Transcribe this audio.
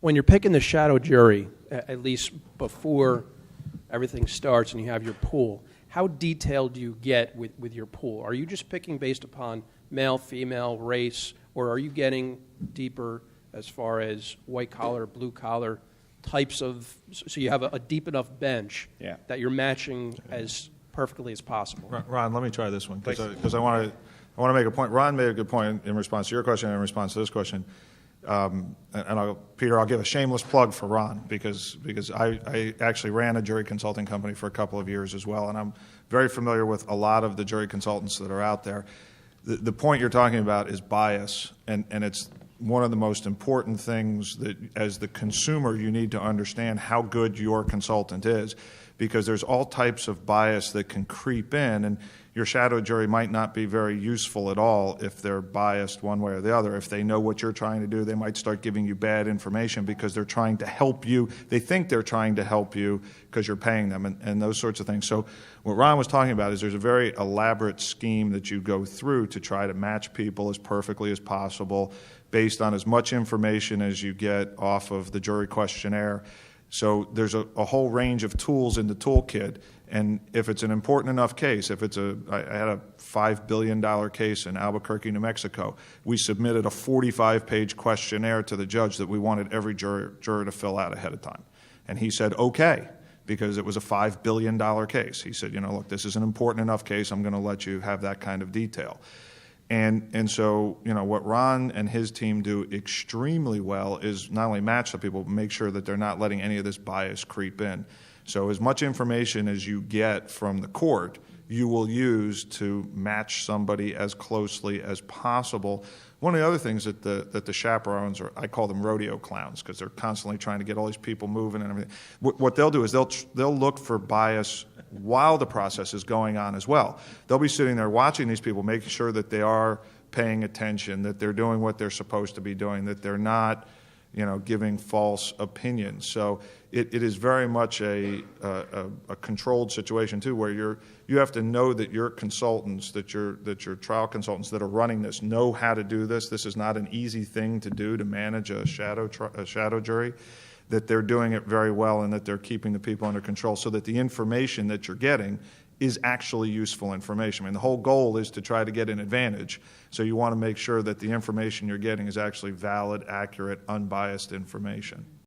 When you're picking the shadow jury, at least before everything starts and you have your pool, how detailed do you get with your pool? Are you just picking based upon male, female, race, or are you getting deeper as far as white collar, blue collar types of, so you have a deep enough bench that you're matching as perfectly as possible? Ron, let me try this one because I want to make a point. Ron made a good point in response to your question and in response to this question. Peter, I'll give a shameless plug for Ron because I actually ran a jury consulting company for a couple of years as well, and I'm very familiar with a lot of the jury consultants that are out there. The point you're talking about is bias, and it's one of the most important things that as the consumer you need to understand how good your consultant is, because there's all types of bias that can creep in, and your shadow jury might not be very useful at all if they're biased one way or the other. If they know what you're trying to do, they might start giving you bad information because they're trying to help you. They think they're trying to help you because you're paying them and those sorts of things. So what Ron was talking about is there's a very elaborate scheme that you go through to try to match people as perfectly as possible based on as much information as you get off of the jury questionnaire. So there's a whole range of tools in the toolkit, and if it's an important enough case, I had a $5 billion case in Albuquerque, New Mexico. We submitted a 45-page questionnaire to the judge that we wanted every juror to fill out ahead of time. And he said, okay, because it was a $5 billion case. He said, look, this is an important enough case, I'm going to let you have that kind of detail. And so, what Ron and his team do extremely well is not only match the people, but make sure that they're not letting any of this bias creep in. So as much information as you get from the court, you will use to match somebody as closely as possible. One of the other things that the chaperones I call them rodeo clowns because they're constantly trying to get all these people moving and everything. What they'll do is they'll look for bias while the process is going on as well. They'll be sitting there watching these people, making sure that they are paying attention, that they're doing what they're supposed to be doing, that they're not, giving false opinions. So it is very much a controlled situation too, where you have to know that your consultants, that your trial consultants that are running this know how to do this. This is not an easy thing to do to manage a shadow jury. That they're doing it very well and that they're keeping the people under control so that the information that you're getting is actually useful information. I mean, the whole goal is to try to get an advantage. So you want to make sure that the information you're getting is actually valid, accurate, unbiased information.